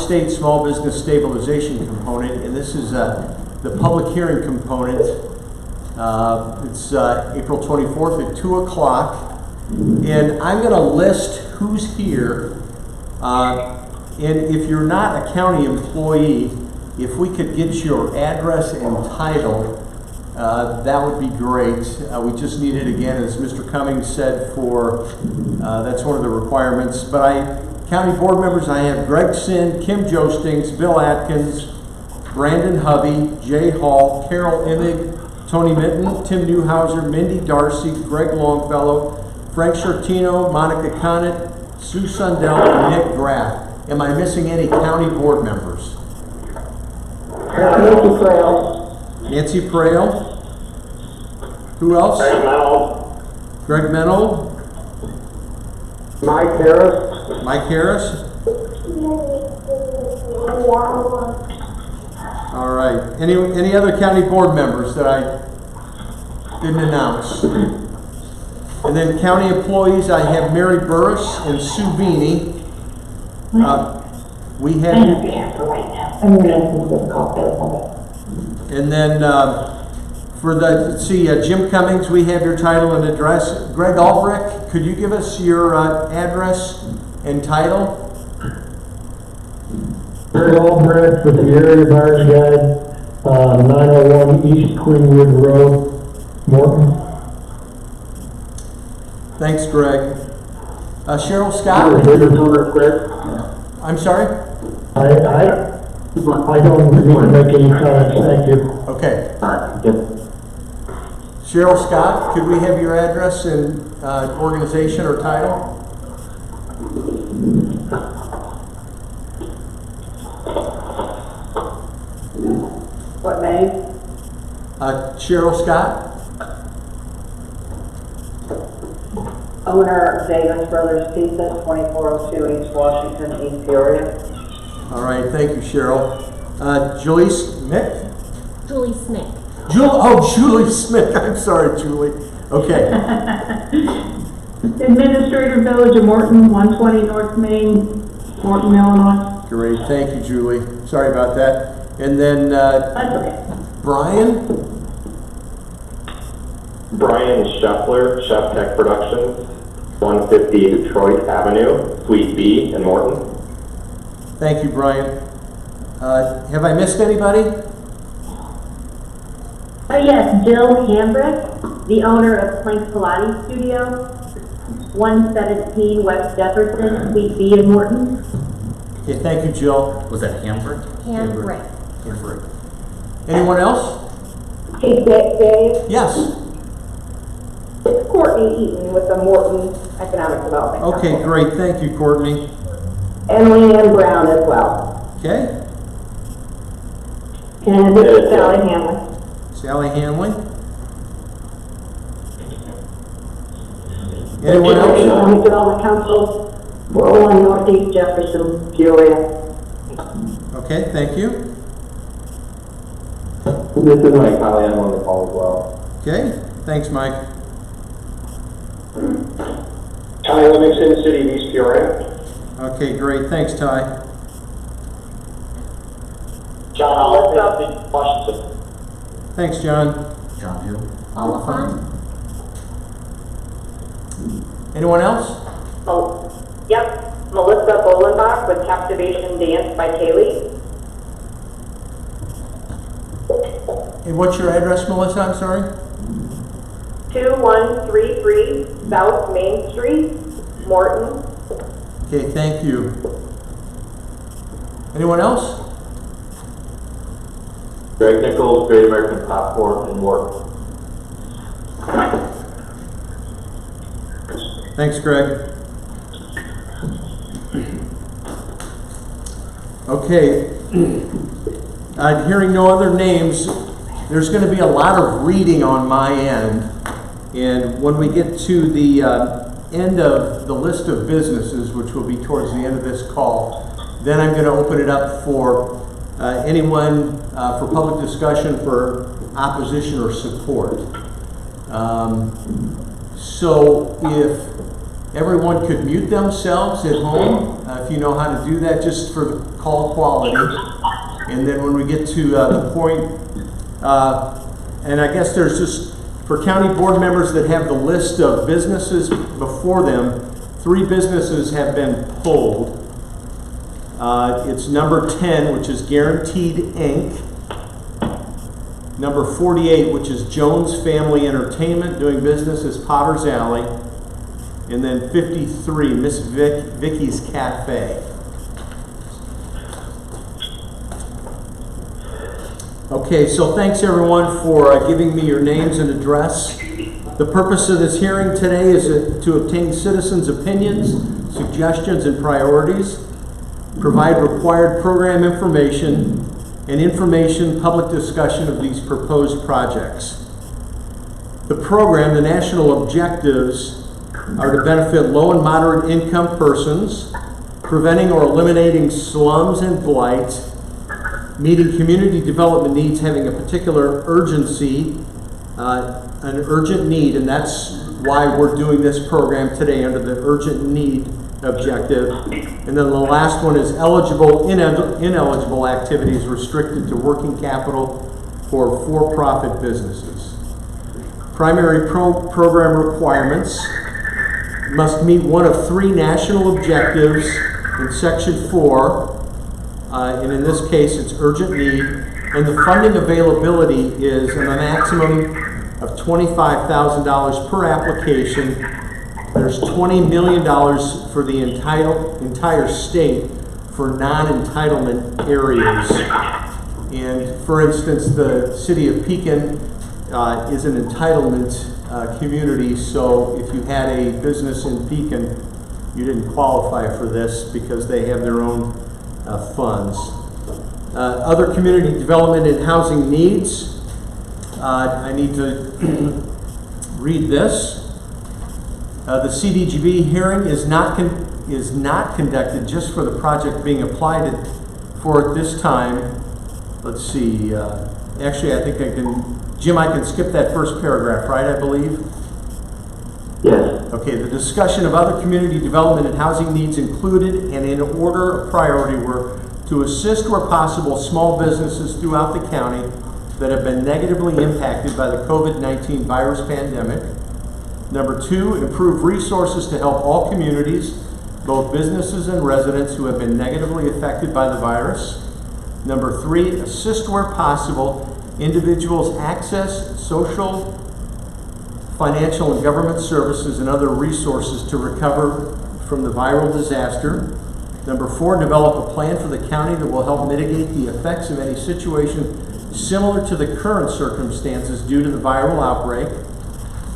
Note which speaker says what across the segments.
Speaker 1: out-of-state small business stabilization component, and this is the public hearing component. It's April 24th at 2 o'clock, and I'm going to list who's here. And if you're not a county employee, if we could get your address and title, that would be great. We just need it again, as Mr. Cummings said, for that's one of the requirements. But county board members, I have Greg Sin, Kim Jostings, Bill Atkins, Brandon Hovey, Jay Hall, Carol Imig, Tony Minton, Tim Newhouser, Mindy Darcy, Greg Longfellow, Frank Shortino, Monica Conant, Sue Sundell, and Nick Graff. Am I missing any county board members?
Speaker 2: Nancy Frail.
Speaker 1: Nancy Frail. Who else?
Speaker 2: Greg Mennel.
Speaker 1: Greg Mennel.
Speaker 2: Mike Harris.
Speaker 1: Mike Harris. All right. Any other county board members that I didn't announce? And then county employees, I have Mary Burris and Sue Beanie. We have, and then for the, let's see, Jim Cummings, we have your title and address. Greg Albrecht, could you give us your address and title?
Speaker 3: Greg Albrecht with the area barge guide, 901 East Queenwood Road, Morton.
Speaker 1: Thanks, Greg. Cheryl Scott? I'm sorry?
Speaker 3: I don't need to make any comments, thank you.
Speaker 1: Okay. Cheryl Scott, could we have your address and organization or title?
Speaker 2: What name?
Speaker 1: Cheryl Scott?
Speaker 2: Owner, Davis Brothers Pizza, 2402 East Washington, East Peoria.
Speaker 1: All right, thank you, Cheryl. Julie Smith?
Speaker 4: Julie Smith.
Speaker 1: Julie Smith. I'm sorry, Julie. Okay.
Speaker 5: Administrator, Village of Morton, 120 North Main, Morton, Illinois.
Speaker 1: Great, thank you, Julie. Sorry about that. And then
Speaker 5: That's okay.
Speaker 1: Brian?
Speaker 6: Brian Scheffler, Chef Tech Productions, 150 Detroit Avenue, Suite B in Morton.
Speaker 1: Thank you, Brian. Have I missed anybody?
Speaker 4: Yes, Jill Hambrick, the owner of Plank Pilates Studio, 117 West Jefferson, Suite B in Morton.
Speaker 1: Okay, thank you, Jill.
Speaker 7: Was that Hambrick?
Speaker 4: Hambrick.
Speaker 1: Hambrick. Anyone else?
Speaker 2: Hey, Dave.
Speaker 1: Yes.
Speaker 2: It's Courtney Eaton with the Morton Economic Development
Speaker 1: Okay,
Speaker 2: Council.
Speaker 1: great. Thank you, Courtney.
Speaker 2: And Leanne Brown as well.
Speaker 1: Okay.
Speaker 2: And this is Sally Hanley.
Speaker 1: Sally Hanley. Anyone else?
Speaker 2: Economic Development Council, 401 Northeast Jefferson, Peoria.
Speaker 1: Okay, thank you.
Speaker 6: This is Mike Holly, I'm on the call as well.
Speaker 1: Okay, thanks, Mike.
Speaker 2: Ty Livingston, City of East Peoria.
Speaker 1: Okay, great. Thanks, Ty.
Speaker 2: John Oliver, Washington.
Speaker 1: Thanks, John.
Speaker 7: John Hill.
Speaker 4: Oliphant.
Speaker 1: Anyone else?
Speaker 2: Oh, yep. Melissa Bolenbach with Captivation Dance by Kaylee.
Speaker 1: And what's your address, Melissa? I'm sorry.
Speaker 2: 2133 South Main Street, Morton.
Speaker 1: Okay, thank you. Anyone else?
Speaker 6: Greg Nichols, Great American Popcorn in Morton.
Speaker 1: Thanks, Greg. Okay. Hearing no other names, there's going to be a lot of reading on my end. And when we get to the end of the list of businesses, which will be towards the end of this call, then I'm going to open it up for anyone for public discussion for opposition or support. So if everyone could mute themselves at home, if you know how to do that, just for the call quality. And then when we get to the point, and I guess there's just, for county board members that have the list of businesses before them, 3 businesses have been pulled. It's number 10, which is Guaranteed Inc., number 48, which is Jones Family Entertainment, doing business as Potter's Alley, and then 53, Miss Vicky's Cafe. Okay, so thanks everyone for giving me your names and address. The purpose of this hearing today is to obtain citizens' opinions, suggestions, and priorities, provide required program information, and information public discussion of these proposed projects. The program, the national objectives, are to benefit low and moderate income persons, preventing or eliminating slums and blight, meeting community development needs having a particular urgency, an urgent need, and that's why we're doing this program today under the urgent need objective. And then the last one is ineligible activities restricted to working capital for for-profit businesses. Primary program requirements must meet one of 3 national objectives in Section 4, and in this case it's urgent need, and the funding availability is a maximum of $25,000 per application. There's $20 million for the entire state for non-entitlement areas. And for instance, the city of Pekin is an entitlement community, so if you had a business in Pekin, you didn't qualify for this because they have their own funds. Other community development and housing needs. I need to read this. The CDGB hearing is not conducted just for the project being applied for at this time. Let's see. Actually, I think I can, Jim, I can skip that first paragraph, right, I believe?
Speaker 7: Yes.
Speaker 1: Okay, the discussion of other community development and housing needs included and in order of priority were to assist where possible small businesses throughout the county that have been negatively impacted by the COVID-19 virus pandemic. Number 2, improve resources to help all communities, both businesses and residents who have been negatively affected by the virus. Number 3, assist where possible individuals access social, financial, and government services and other resources to recover from the viral disaster. Number 4, develop a plan for the county that will help mitigate the effects of any situation similar to the current circumstances due to the viral outbreak.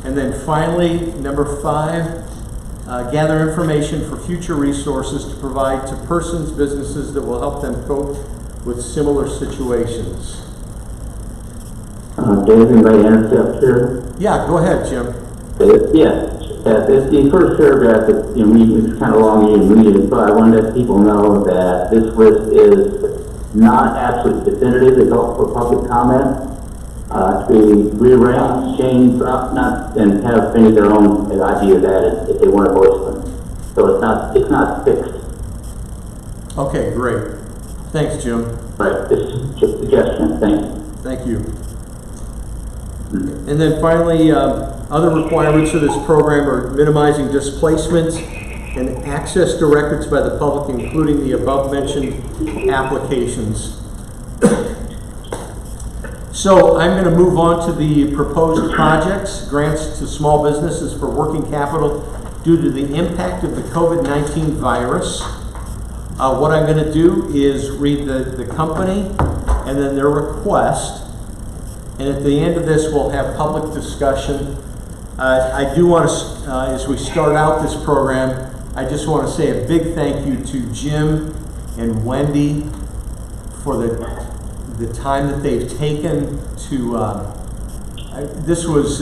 Speaker 1: And then finally, number 5, gather information for future resources to provide to persons, businesses that will help them cope with similar situations.
Speaker 7: Dave, anybody intercept here?
Speaker 1: Yeah, go ahead, Jim.
Speaker 7: Yes. The first paragraph is, it's kind of long, you can read it, but I want to let people know that this list is not absolutely definitive. It's all for public comment. To be rearranged, changed, and have any of their own ideas added if they want to voice them. So it's not fixed.
Speaker 1: Okay, great. Thanks, Jim.
Speaker 7: Right, it's just a suggestion. Thanks.
Speaker 1: Thank you. And then finally, other requirements for this program are minimizing displacement and access to records by the public, including the above-mentioned applications. So I'm going to move on to the proposed projects, grants to small businesses for working capital due to the impact of the COVID-19 virus. What I'm going to do is read the company and then their request. And at the end of this, we'll have public discussion. I do want to, as we start out this program, I just want to say a big thank you to Jim and Wendy for the time that they've taken to, this was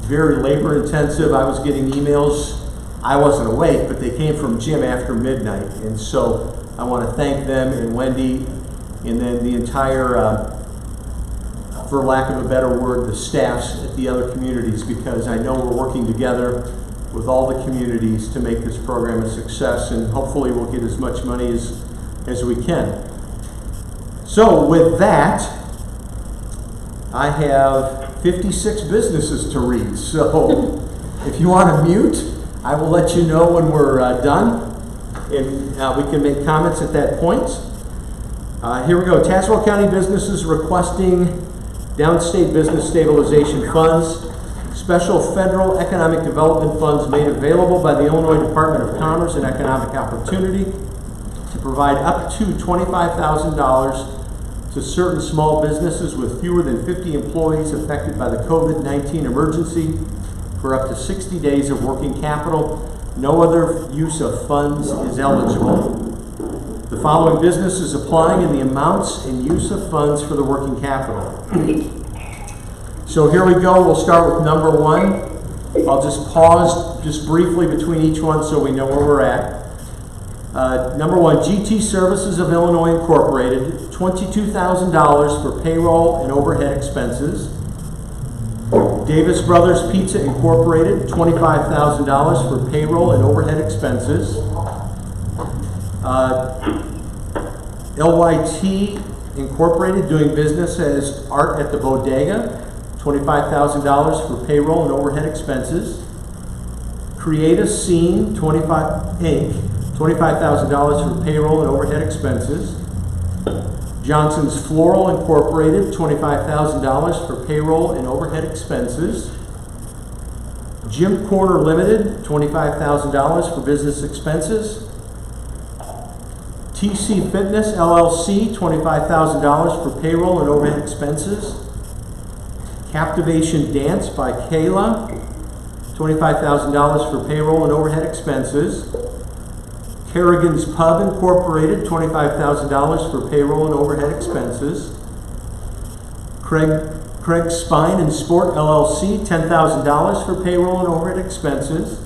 Speaker 1: very labor intensive. I was getting emails. I wasn't awake, but they came from Jim after midnight. And so I want to thank them and Wendy and then the entire, for lack of a better word, the staffs at the other communities, because I know we're working together with all the communities to make this program a success, and hopefully we'll get as much money as we can. So with that, I have 56 businesses to read. So if you want to mute, I will let you know when we're done, and we can make comments at that point. Here we go. Tazewell County businesses requesting downstate business stabilization funds. Special federal economic development funds made available by the Illinois Department of Commerce and Economic Opportunity to provide up to $25,000 to certain small businesses with fewer than 50 employees affected by the COVID-19 emergency for up to 60 days of working capital. No other use of funds is eligible. The following business is applying in the amounts and use of funds for the working capital. So here we go. We'll start with number one. I'll just pause just briefly between each one so we know where we're at. Number one, GT Services of Illinois Incorporated, $22,000 for payroll and overhead expenses. Davis Brothers Pizza Incorporated, $25,000 for payroll and overhead expenses. LYT Incorporated, doing business as Art at the Bodega, $25,000 for payroll and overhead expenses. Create a Scene, Inc., $25,000 for payroll and overhead expenses. Johnson's Floral Incorporated, $25,000 for payroll and overhead expenses. Gym Corner Limited, $25,000 for business expenses. TC Fitness LLC, $25,000 for payroll and overhead expenses. Captivation Dance by Kayla, $25,000 for payroll and overhead expenses. Kerrigan's Pub Incorporated, $25,000 for payroll and overhead expenses. Craig Spine and Sport LLC, $10,000 for payroll and overhead expenses.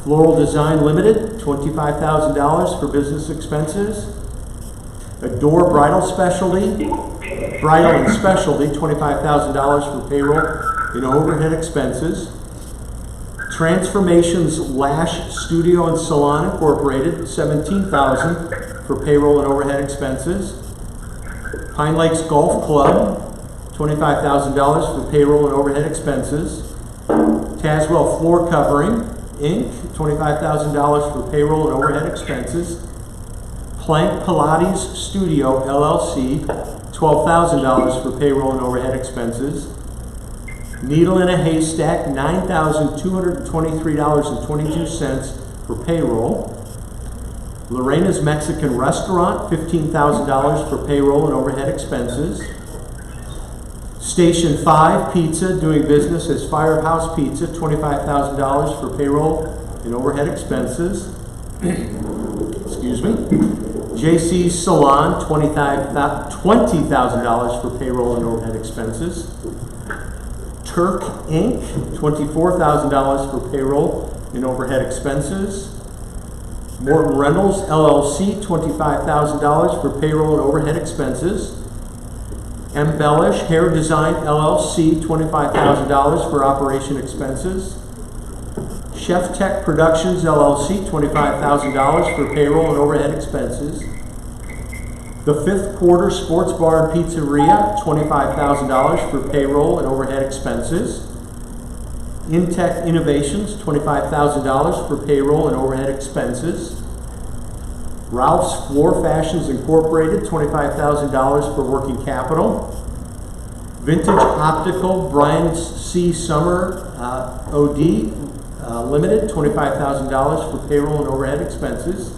Speaker 1: Floral Design Limited, $25,000 for business expenses. Adore Bridal and Specialty, $25,000 for payroll and overhead expenses. Transformations Lash Studio and Salon Incorporated, $17,000 for payroll and overhead expenses. Pine Lakes Golf Club, $25,000 for payroll and overhead expenses. Tazewell Floor Covering, Inc., $25,000 for payroll and overhead expenses. Plank Pilates Studio, LLC, $12,000 for payroll and overhead expenses. Needle in a Haystack, $9,223.22 for payroll. Lorena's Mexican Restaurant, $15,000 for payroll and overhead expenses. Station 5 Pizza, doing business as Firehouse Pizza, $25,000 for payroll and overhead expenses. Excuse me. JC's Salon, $20,000 for payroll and overhead expenses. Turk Inc., $24,000 for payroll and overhead expenses. Morton Reynolds LLC, $25,000 for payroll and overhead expenses. Embellish Hair Design LLC, $25,000 for operation expenses. Chef Tech Productions LLC, $25,000 for payroll and overhead expenses. The Fifth Quarter Sports Bar and Pizzeria, $25,000 for payroll and overhead expenses. Intech Innovations, $25,000 for payroll and overhead expenses. Ralph's Floor Fashions Incorporated, $25,000 for working capital. Vintage Optical, Brian C. Summer, OD, Limited, $25,000 for payroll and overhead expenses.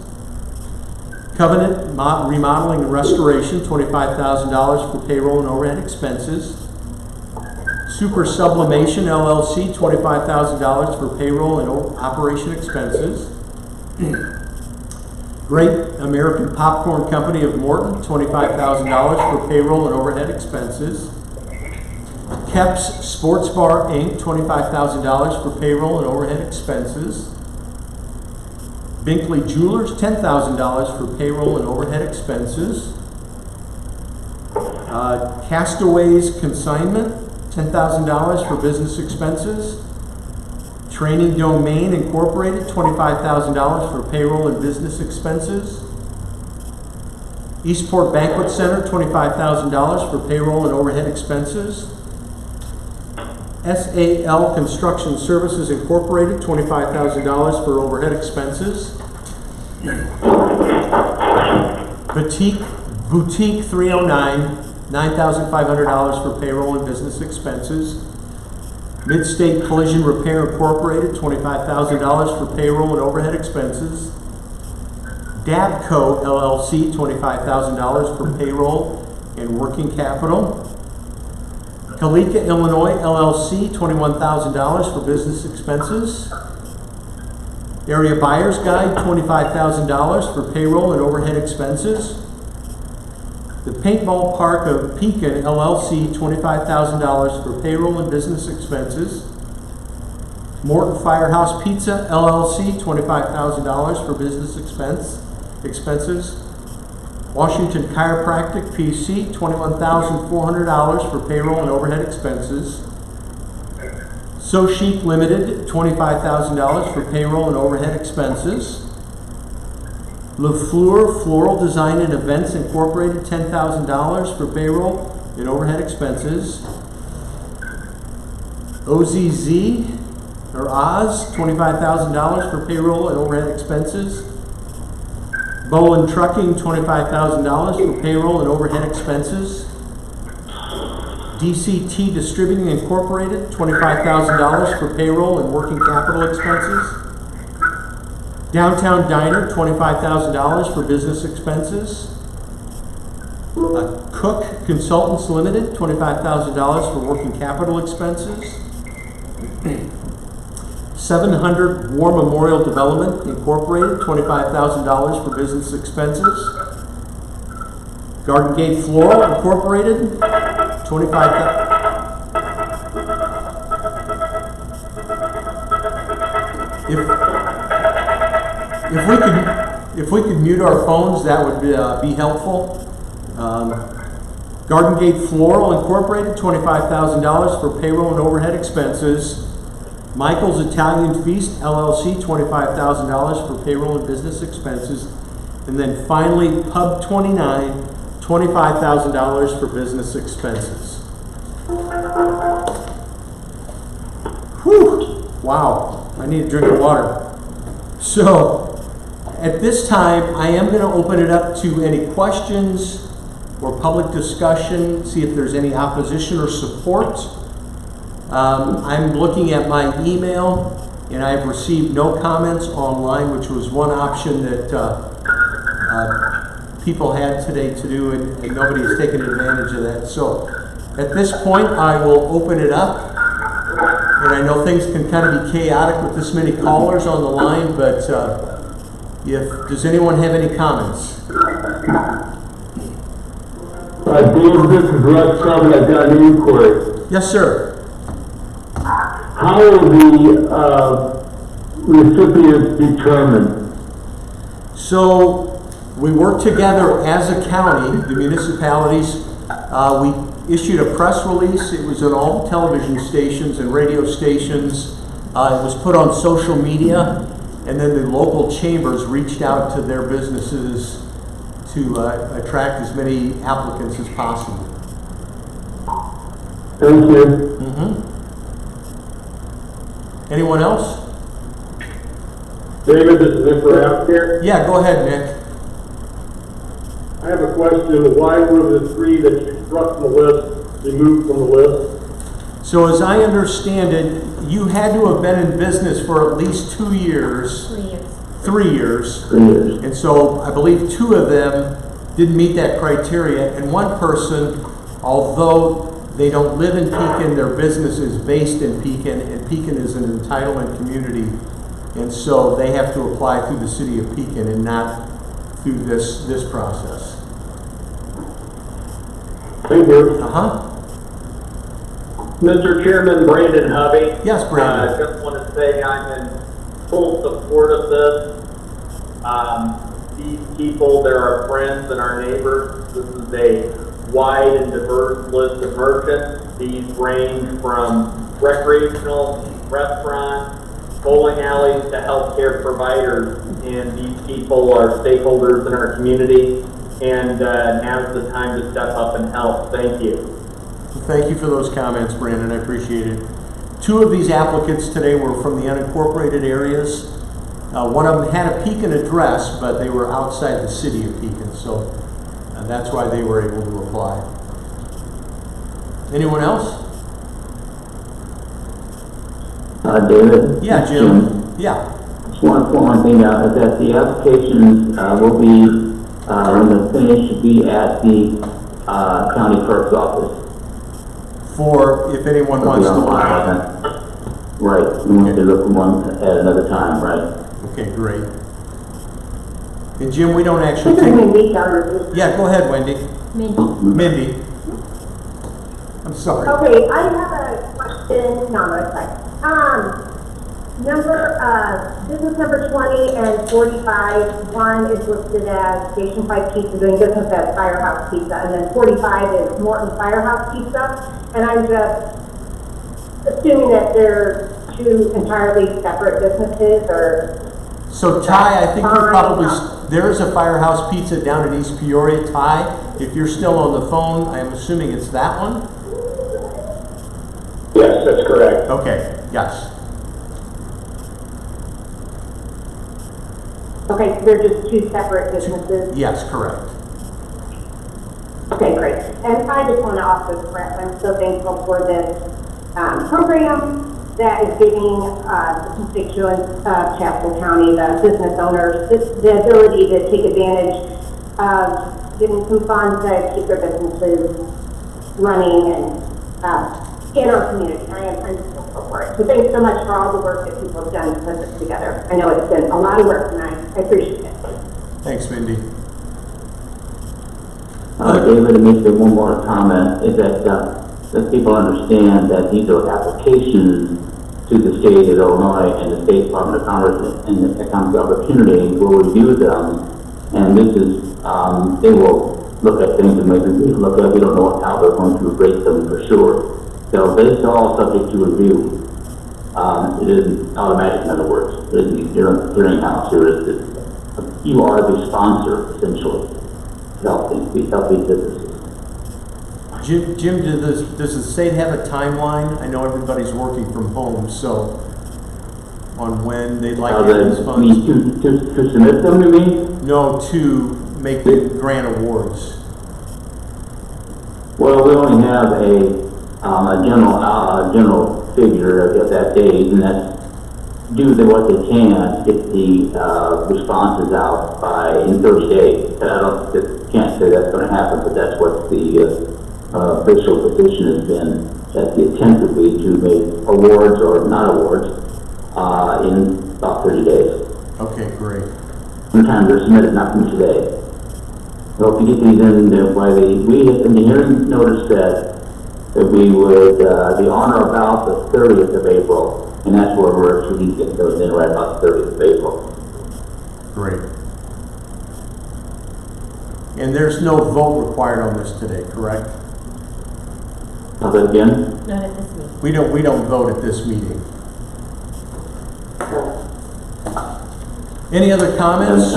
Speaker 1: Covenant Remodeling and Restoration, $25,000 for payroll and overhead expenses. Super Sublimation LLC, $25,000 for payroll and operation expenses. Great American Popcorn Company of Morton, $25,000 for payroll and overhead expenses. Kep's Sports Bar Inc., $25,000 for payroll and overhead expenses. Binkley Jewelers, $10,000 for payroll and overhead expenses. Castaways Consignment, $10,000 for business expenses. Training Domain Incorporated, $25,000 for payroll and business expenses. Eastport Banquet Center, $25,000 for payroll and overhead expenses. SAL Construction Services Incorporated, $25,000 for overhead expenses. Boutique 309, $9,500 for payroll and business expenses. Midstate Collision Repair Incorporated, $25,000 for payroll and overhead expenses. Dabco LLC, $25,000 for payroll and working capital. Kalika, Illinois LLC, $21,000 for business expenses. Area Buyer's Guide, $25,000 for payroll and overhead expenses. The Paintball Park of Pekin LLC, $25,000 for payroll and business expenses. Morton Firehouse Pizza LLC, $25,000 for business expenses. Washington Chiropractic PC, $21,400 for payroll and overhead expenses. So Chic Limited, $25,000 for payroll and overhead expenses. LeFleur Floral Design and Events Incorporated, $10,000 for payroll and overhead expenses. OZZ, or Oz, $25,000 for payroll and overhead expenses. Bolin Trucking, $25,000 for payroll and overhead expenses. DCT Distributing Incorporated, $25,000 for payroll and working capital expenses. Downtown Diner, $25,000 for business expenses. Cook Consultants Limited, $25,000 for working capital expenses. 700 War Memorial Development Incorporated, $25,000 for business expenses. Garden Gate Floral Incorporated, $25,000. If we could mute our phones, that would be helpful. Garden Gate Floral Incorporated, $25,000 for payroll and overhead expenses. Michael's Italian Feast LLC, $25,000 for payroll and business expenses. And then finally, Pub 29, $25,000 for business expenses. Whew! Wow, I need a drink of water. So, at this time, I am going to open it up to any questions or public discussion, see if there's any opposition or support. I'm looking at my email, and I've received no comments online, which was one option that people had today to do, and nobody has taken advantage of that. So at this point, I will open it up. And I know things can kind of be chaotic with this many callers on the line, but does anyone have any comments?
Speaker 3: Dave, this is Russ Summit. I've got an inquiry.
Speaker 1: Yes, sir.
Speaker 3: How are the recipients determined?
Speaker 1: So we work together as a county, the municipalities. We issued a press release. It was on all the television stations and radio stations. It was put on social media, and then the local chambers reached out to their businesses to attract as many applicants as possible.
Speaker 3: Thank you.
Speaker 1: Mm-hmm. Anyone else?
Speaker 8: David, this is Nick Rapp here.
Speaker 1: Yeah, go ahead, Nick.
Speaker 8: I have a question. Why were the three that you struck from the list removed from the list?
Speaker 1: So as I understand it, you had to have been in business for at least 2 years.
Speaker 4: 3 years.
Speaker 1: 3 years.
Speaker 7: 3 years.
Speaker 1: And so I believe 2 of them didn't meet that criteria. And one person, although they don't live in Pekin, their business is based in Pekin, and Pekin is an entitlement community. And so they have to apply through the city of Pekin and not through this process.
Speaker 8: Thank you.
Speaker 1: Uh-huh.
Speaker 9: Mr. Chairman, Brandon Hovey.
Speaker 1: Yes, Brandon.
Speaker 9: I just want to say I'm in full support of this. These people, they're our friends and our neighbors. This is a wide and diverse list of merchants. These range from recreational restaurants bowling alleys to healthcare providers. And these people are stakeholders in our community, and now's the time to step up and help. Thank you.
Speaker 1: Thank you for those comments, Brandon. I appreciate it. 2 of these applicants today were from the unincorporated areas. One of them had a Pekin address, but they were outside the city of Pekin, so that's why they were able to apply. Anyone else?
Speaker 7: David?
Speaker 1: Yeah, Jim. Yeah.
Speaker 7: Just want to point one thing out, is that the applications will be, when the finish should be at the county clerk's office.
Speaker 1: For if anyone wants to apply.
Speaker 7: Right, we want to look for one at another time, right?
Speaker 1: Okay, great. And Jim, we don't actually
Speaker 4: This is
Speaker 1: take...
Speaker 4: Mindy Garber.
Speaker 1: Yeah, go ahead, Wendy. Mindy. I'm sorry.
Speaker 4: Okay, I have a question, no, it's fine. Business number 20 and 45, one is listed as Station 5 Pizza, doing business as Firehouse Pizza, and then 45 is Morton Firehouse Pizza, and I'm just assuming that they're 2 entirely separate businesses, or...
Speaker 1: So Ty, I think you're probably, there is a Firehouse Pizza down in East Peoria. Ty, if you're still on the phone, I'm assuming it's that one?
Speaker 6: Yes, that's correct.
Speaker 1: Okay, yes.
Speaker 4: Okay, so they're just 2 separate businesses?
Speaker 1: Yes, correct.
Speaker 4: Okay, great. And I just want to also express, I'm so thankful for this program that is giving the constituents of Chatham County, the business owners, the ability to take advantage of getting some funds to keep their businesses running and in our community. I'm just thankful for it. So thanks so much for all the work that people have done to put this together. I know it's been a lot of work, and I appreciate it.
Speaker 1: Thanks, Mindy.
Speaker 7: David, to make one more comment, is that people understand that these are applications to the state of Illinois and the State Department of Commerce and the Economic Opportunity will review them, and this is, they will look at things and maybe look at, we don't know how they're going to rate them for sure. So this is all subject to review. It isn't automatic, in other words. It isn't your clearinghouse. You are the sponsor, essentially, to help these businesses.
Speaker 1: Jim, does the state have a timeline? I know everybody's working from home, so on when they'd like to have these funds?
Speaker 7: You mean to submit them, you mean?
Speaker 1: No, to make the grant awards.
Speaker 7: Well, we only have a general figure of that date, and that's do what they can to get the responses out in 30 days. Can't say that's going to happen, but that's what the official position has been, that the attempt would be to make awards or not awards in about 30 days.
Speaker 1: Okay, great.
Speaker 7: Sometimes they're submitted, not from today. So if you get these in, in the hearing notice said that we would be on or about the 30th of April, and that's where we're actually getting those in right about the 30th of April.
Speaker 1: Great. And there's no vote required on this today, correct?
Speaker 7: How's that again?
Speaker 4: Not at this meeting.
Speaker 1: We don't vote at this meeting. Any other comments?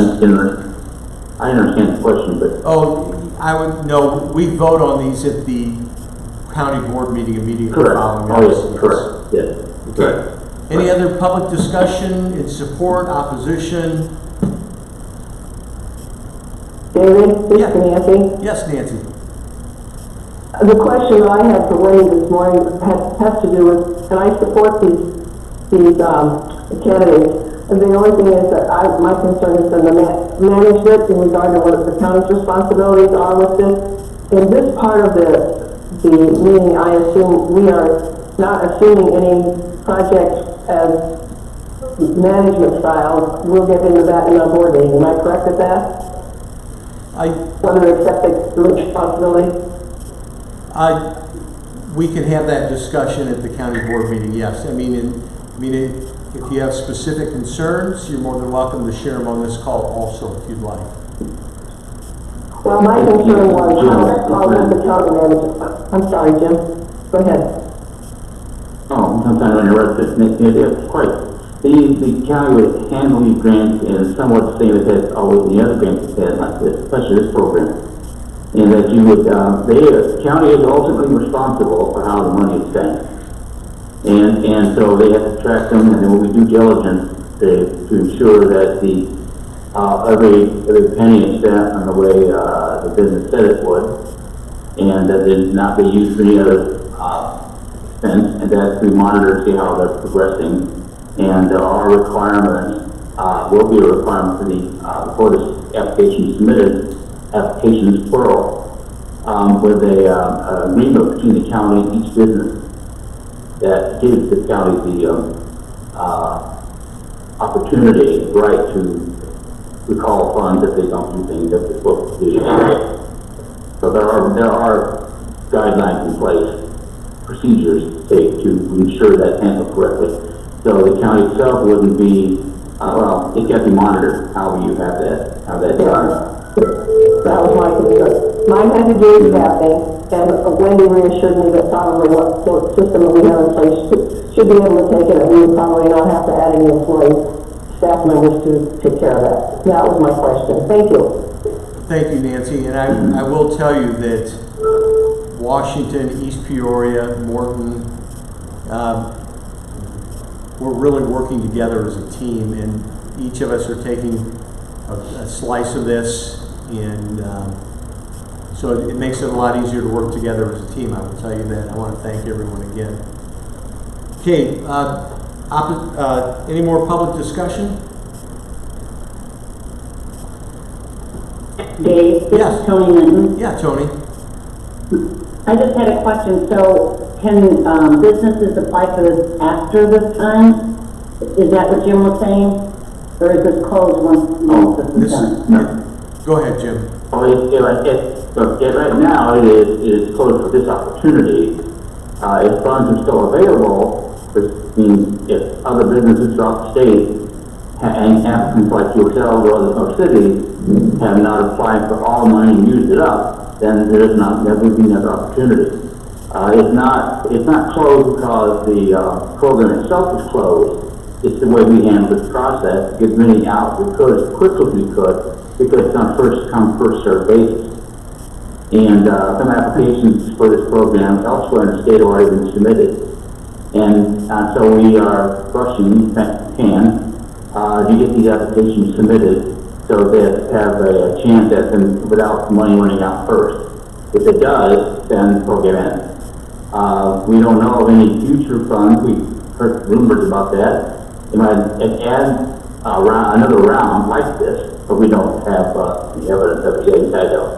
Speaker 7: I understand the question, but...
Speaker 1: Oh, no, we vote on these at the county board meeting immediately
Speaker 7: Correct.
Speaker 1: following.
Speaker 7: Oh, yes, correct. Yes.
Speaker 1: Okay. Any other public discussion in support, opposition?
Speaker 10: David, this
Speaker 1: Yeah.
Speaker 10: is Nancy.
Speaker 1: Yes, Nancy.
Speaker 10: The question I had for Wayne this morning has to do with, and I support these candidates. And the only thing is that my concern is in the management in regard to what the county's responsibilities are with this. In this part of the meeting, I assume we are not assuming any project as management style. We'll get into that in our board meeting. Am I correct with that? Whether to accept the responsibility?
Speaker 1: We can have that discussion at the county board meeting, yes. If you have specific concerns, you're more than welcome to share them on this call also, if you'd like.
Speaker 10: Well, my concern was how the county manages. I'm sorry, Jim. Go ahead.
Speaker 7: Oh, I'm trying to interrupt this. Quite the county would handle these grants in somewhat the same as it has always the other grants it's had like this, especially this program. And that you would, the county is ultimately responsible for how the money is spent. And so they have to track them, and there will be due diligence to ensure that every penny is spent on the way the business said it would, and that it did not be used for any other expense, and that we monitor to see how they're progressing. And our requirements will be a requirement for before this application is submitted, applications plural, with a agreement between the county and each business that gives the county the opportunity, right, to recall funds if they don't do things that they're supposed to do. So there are guidelines in place, procedures to take to ensure that's handled correctly. So the county itself wouldn't be, well, it can be monitored how you have that done.
Speaker 10: That was my concern. Mine had to do with staffing, and Wendy reassured me that probably what the system that we have in place should be able to take it, and we would probably not have to add any employees, staff members to take care of that. That was my question. Thank you.
Speaker 1: Thank you, Nancy. And I will tell you that Washington, East Peoria, Morton, we're really working together as a team, and each of us are taking a slice of this, and so it makes it a lot easier to work together as a team. I will tell you that. I want to thank everyone again. Okay, any more public discussion?
Speaker 11: Dave, this
Speaker 1: Yes.
Speaker 11: is Tony Linton.
Speaker 1: Yeah, Tony.
Speaker 11: I just had a question. So can businesses apply for this after this time? Is that what Jim was saying? Or is this closed once this is done?
Speaker 1: Go ahead, Jim.
Speaker 7: Right now it is closed for this opportunity. If funds are still available, which means if other businesses throughout the state and applicants like yourselves or other cities have not applied for all money and used it up, then there would be another opportunity. It's not closed because the program itself is closed. It's the way we handle this process to get money out. We could as quickly as we could because it's on first come, first served basis. And some applications for this program elsewhere in the state have already been submitted. And so we are rushing, if we can, to get these applications submitted so that have a chance at them without money running out first. If it does, then the program ends. We don't know of any future funds. We've heard rumors about that. They might add another round like this, but we don't have the evidence of it yet either.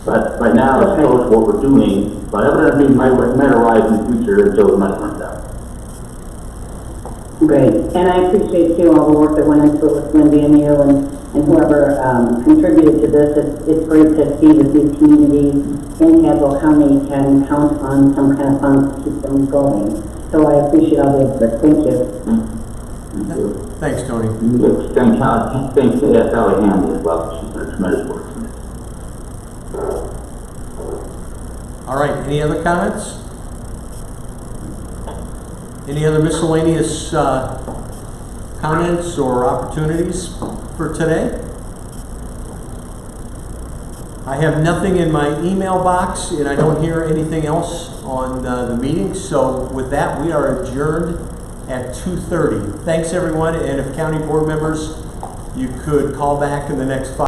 Speaker 7: But right now, it's close to what we're doing, but evidently might arise in the future until the money runs out.
Speaker 11: Great. And I appreciate too all the work that went into it with Wendy and you and whoever contributed to this. It's great to see that these communities in Tazewell County can count on some kind of funds to keep them going. So I appreciate all the effort. Thank you.
Speaker 7: Thank you.
Speaker 1: Thanks, Tony.
Speaker 7: Thanks to Sally Hanley as well. She's done tremendous work.
Speaker 1: All right, any other comments? Any other miscellaneous comments or opportunities for today? I have nothing in my email box, and I don't hear anything else on the meeting. So with that, we are adjourned at 2:30. Thanks, everyone, and if county board members, you could call back in the next 5